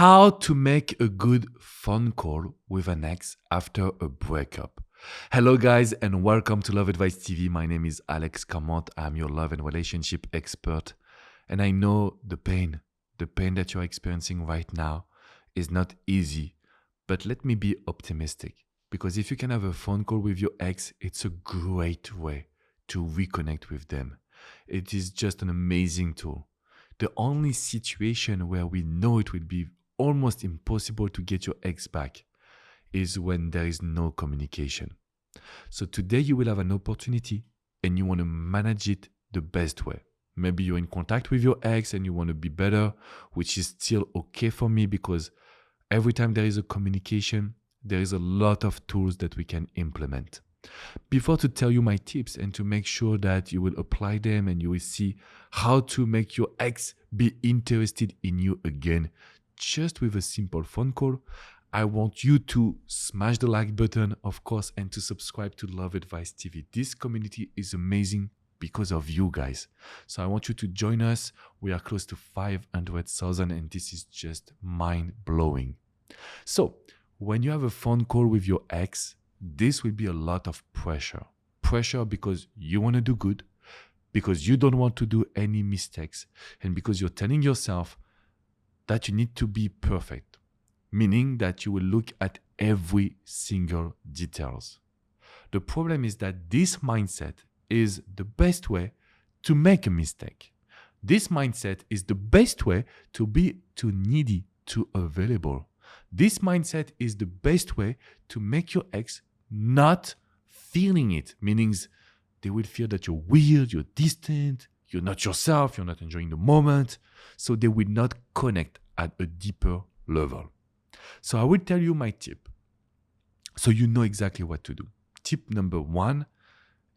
How to make a good phone call with an ex after a breakup. Hello, guys, and welcome to Love Advice TV. My name is Alex Camont. I'm your love and relationship expert. And I know the pain that you're experiencing right now is not easy. But let me be optimistic, because if you can have a phone call with your ex, it's a great way to reconnect with them. It is just an amazing tool. The only situation where we know it will be almost impossible to get your ex back is when there is no communication. So today you will have an opportunity and you want to manage it the best way. Maybe you're in contact with your ex and you want to be better, which is still okay for me, because every time there is a communication, there is a lot of tools that we can implement. Before to tell you my tips and to make sure that you will apply them and you will see how to make your ex be interested in you again, just with a simple phone call, I want you to smash the like button, of course, and to subscribe to Love Advice TV. This community is amazing because of you guys. So I want you to join us. We are close to 500,000 and this is just mind-blowing. So when you have a phone call with your ex, this will be a lot of pressure. Pressure because you want to do good, because you don't want to do any mistakes, and because you're telling yourself that you need to be perfect, meaning that you will look at every single details. The problem is that this mindset is the best way to make a mistake. This mindset is the best way to be too needy, too available. This mindset is the best way to make your ex not feeling it, meaning they will feel that you're weird, you're distant, you're not yourself, you're not enjoying the moment, so they will not connect at a deeper level. So I will tell you my tip, so you know exactly what to do. Tip number 1,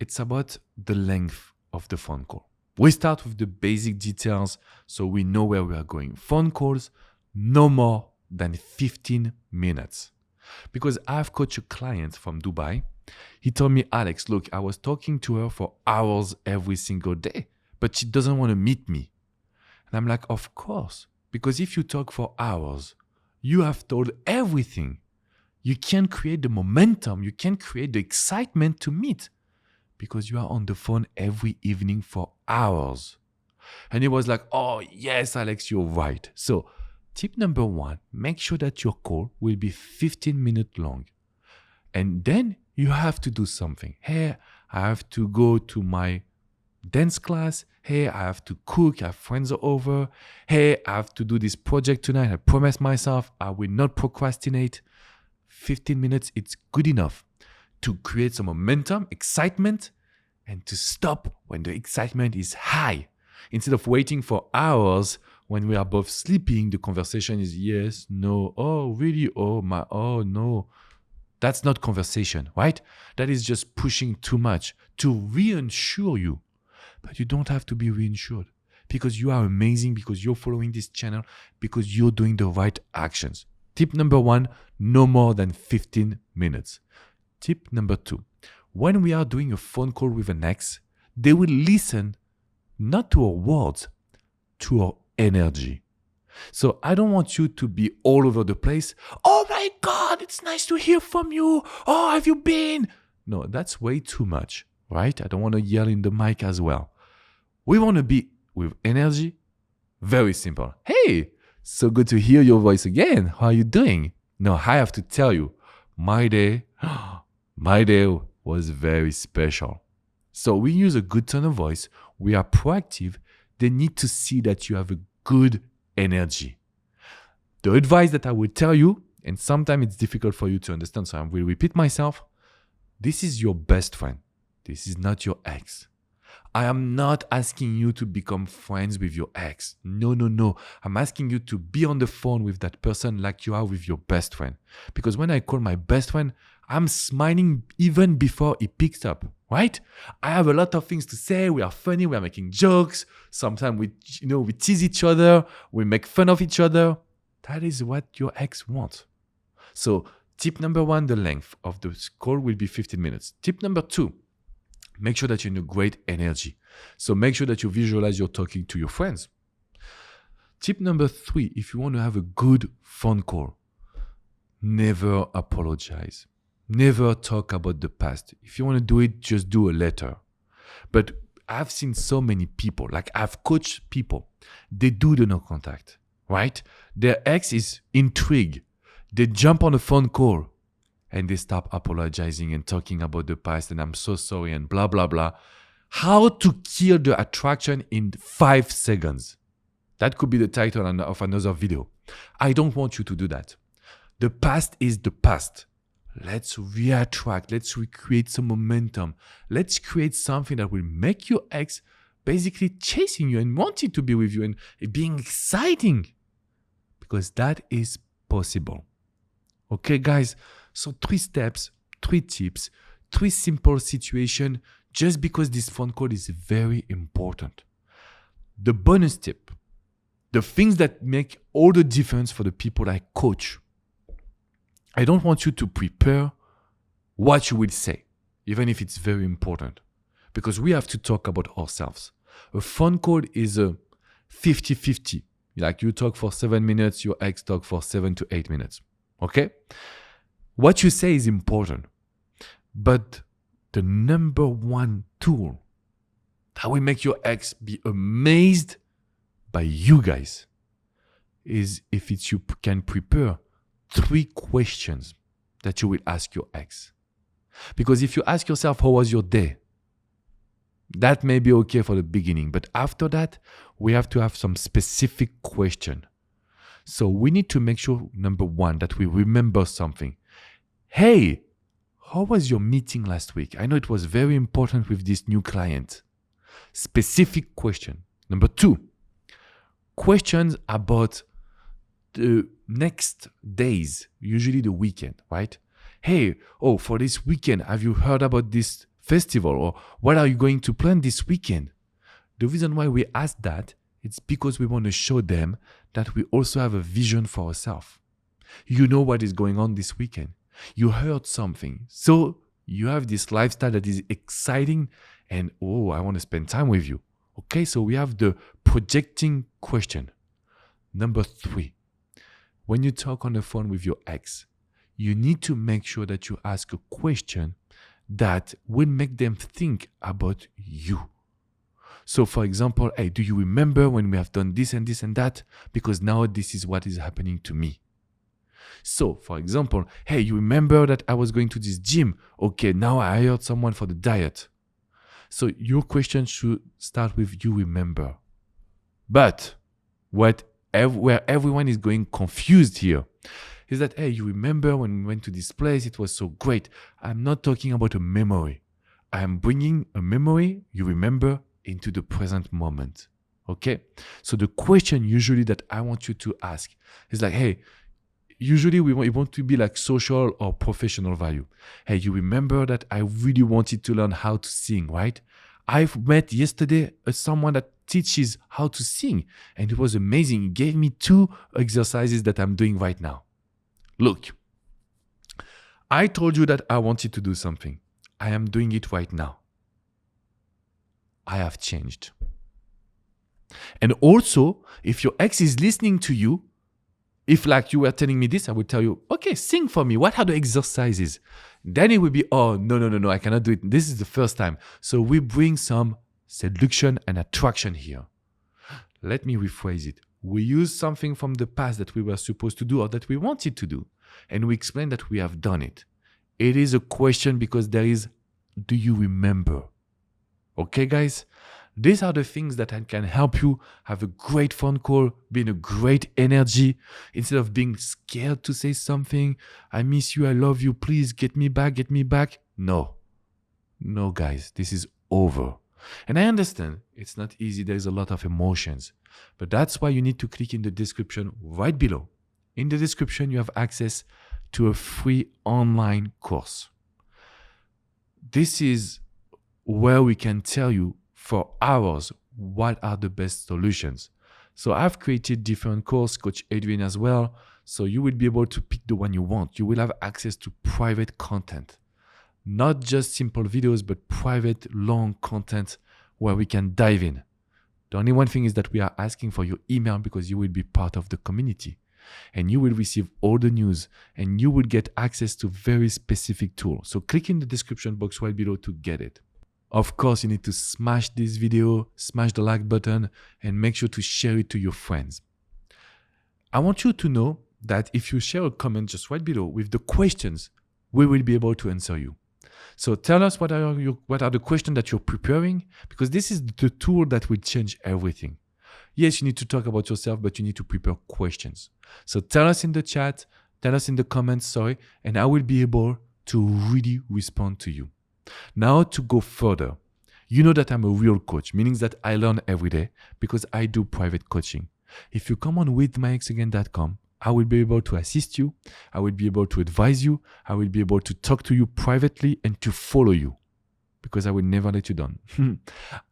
it's about the length of the phone call. We start with the basic details so we know where we are going. Phone calls, no more than 15 minutes. Because I've coached a client from Dubai. He told me, Alex, look, I was talking to her for hours every single day, but she doesn't want to meet me. And I'm like, of course, because if you talk for hours, you have told everything. You can't create the momentum. You can't create the excitement to meet because you are on the phone every evening for hours. And he was like, oh, yes, Alex, you're right. So tip number 1, make sure that your call will be 15 minutes long. And then you have to do something. Hey, I have to go to my dance class. Hey, I have to cook. I have friends over. Hey, I have to do this project tonight. I promise myself I will not procrastinate. 15 minutes, it's good enough to create some momentum, excitement, and to stop when the excitement is high. Instead of waiting for hours when we are both sleeping, the conversation is yes, no, oh, really, oh, my, oh, no. That's not conversation, right? That is just pushing too much to reassure you. But you don't have to be reassured because you are amazing, because you're following this channel, because you're doing the right actions. Tip number 1, no more than 15 minutes. Tip number 2, when we are doing a phone call with an ex, they will listen not to our words, to our energy. So I don't want you to be all over the place. Oh my God, it's nice to hear from you. Oh, have you been? No, that's way too much, right? I don't want to yell in the mic as well. We want to be with energy. Very simple. Hey, so good to hear your voice again. How are you doing? No, I have to tell you, my day was very special. So we use a good tone of voice. We are proactive. They need to see that you have a good energy. The advice that I will tell you, and sometimes it's difficult for you to understand, so I will repeat myself. This is your best friend. This is not your ex. I am not asking you to become friends with your ex. No. I'm asking you to be on the phone with that person like you are with your best friend. Because when I call my best friend, I'm smiling even before he picks up, right? I have a lot of things to say. We are funny. We are making jokes. Sometimes we tease each other. We make fun of each other. That is what your ex wants. So tip number 1, the length of the call will be 15 minutes. Tip number 2, make sure that you're in a great energy. So make sure that you visualize you're talking to your friends. Tip number 3, if you want to have a good phone call, never apologize. Never talk about the past. If you want to do it, just do a letter. But I've seen so many people, like I've coached people, they do the no contact, right? Their ex is intrigued. They jump on a phone call and they stop apologizing and talking about the past and I'm so sorry and blah, blah, blah. How to kill the attraction in 5 seconds. That could be the title of another video. I don't want you to do that. The past is the past. Let's reattract. Let's recreate some momentum. Let's create something that will make your ex basically chasing you and wanting to be with you and being exciting. Because that is possible. Okay, guys? So 3 steps, 3 tips, 3 simple situations just because this phone call is very important. The bonus tip, the things that make all the difference for the people I coach. I don't want you to prepare what you will say, even if it's very important, because we have to talk about ourselves. A phone call is a 50-50. Like you talk for 7 minutes, your ex talk for 7 to 8 minutes. Okay? What you say is important, but the number 1 tool that will make your ex be amazed by you guys is if you can prepare 3 questions that you will ask your ex. Because if you ask yourself, how was your day? That may be okay for the beginning, but after that, we have to have some specific question. So we need to make sure, number 1, that we remember something. Hey, how was your meeting last week? I know it was very important with this new client. Specific question. Number 2, questions about the next days, usually the weekend, right? Hey, for this weekend, have you heard about this festival? Or what are you going to plan this weekend? The reason why we ask that, it's because we want to show them that we also have a vision for ourselves. You know what is going on this weekend. You heard something. So you have this lifestyle that is exciting and, I want to spend time with you. Okay, so we have the projecting question. Number 3. When you talk on the phone with your ex, you need to make sure that you ask a question that will make them think about you. So for example, hey, do you remember when we have done this and this and that? Because now this is what is happening to me. So for example, hey, you remember that I was going to this gym? Okay, now I hired someone for the diet. So your question should start with you remember. But where everyone is going confused here is that, hey, you remember when we went to this place, it was so great. I'm not talking about a memory. I'm bringing a memory, you remember, into the present moment. Okay? So the question usually that I want you to ask is like, hey, usually we want to be like social or professional value. Hey, you remember that I really wanted to learn how to sing, right? I've met yesterday someone that teaches how to sing and it was amazing. He gave me 2 exercises that I'm doing right now. Look, I told you that I wanted to do something. I am doing it right now. I have changed. And also, if your ex is listening to you, if like you were telling me this, I would tell you, okay, sing for me. What are the exercises? Then it would be, no, I cannot do it. This is the first time. So we bring some seduction and attraction here. Let me rephrase it. We use something from the past that we were supposed to do or that we wanted to do. And we explain that we have done it. It is a question because there is, do you remember? Okay, guys? These are the things that can help you have a great phone call, be in a great energy, instead of being scared to say something. I miss you, I love you, please get me back. No, guys, this is over. And I understand it's not easy, there's a lot of emotions, but that's why you need to click in the description right below. In the description, you have access to a free online course. This is where we can tell you for hours what are the best solutions. So I've created different courses, Coach Adrian as well, so you will be able to pick the one you want. You will have access to private content, not just simple videos, but private long content where we can dive in. The only one thing is that we are asking for your email because you will be part of the community and you will receive all the news and you will get access to very specific tools. So click in the description box right below to get it. Of course, you need to smash this video, smash the like button, and make sure to share it to your friends. I want you to know that if you share a comment just right below with the questions, we will be able to answer you. So tell us what are the questions that you're preparing, because this is the tool that will change everything. Yes, you need to talk about yourself, but you need to prepare questions. So tell us in the chat, tell us in the comments, and I will be able to really respond to you. Now to go further, you know that I'm a real coach, meaning that I learn every day because I do private coaching. If you come on withmyexagain.com, I will be able to assist you. I will be able to advise you. I will be able to talk to you privately and to follow you because I will never let you down.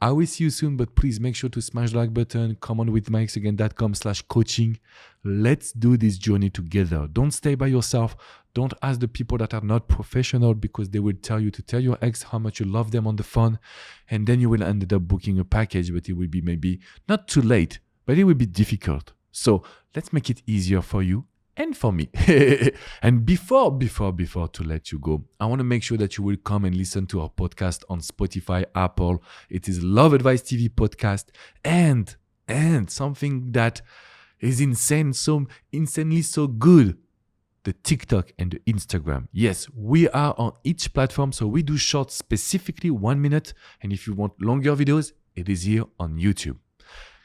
I will see you soon, but please make sure to smash the like button. Come on withmyexagain.com/coaching. Let's do this journey together. Don't stay by yourself. Don't ask the people that are not professional because they will tell you to tell your ex how much you love them on the phone. And then you will end up booking a package, but it will be maybe not too late, but it will be difficult. So let's make it easier for you and for me. And before to let you go, I want to make sure that you will come and listen to our podcast on Spotify, Apple. It is Love Advice TV podcast and something that is insanely so good. The TikTok and the Instagram. Yes, we are on each platform. So we do shorts specifically 1 minute. And if you want longer videos, it is here on YouTube.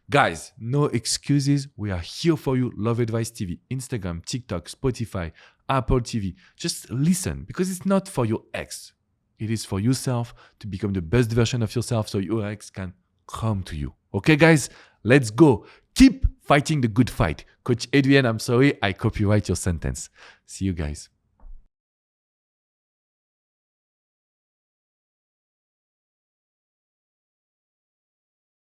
Guys, no excuses. We are here for you. Love Advice TV, Instagram, TikTok, Spotify, Apple TV. Just listen because it's not for your ex. It is for yourself to become the best version of yourself so your ex can come to you. Okay, guys, let's go. Keep fighting the good fight. Coach Adrian, I'm sorry, I copyright your sentence. See you guys.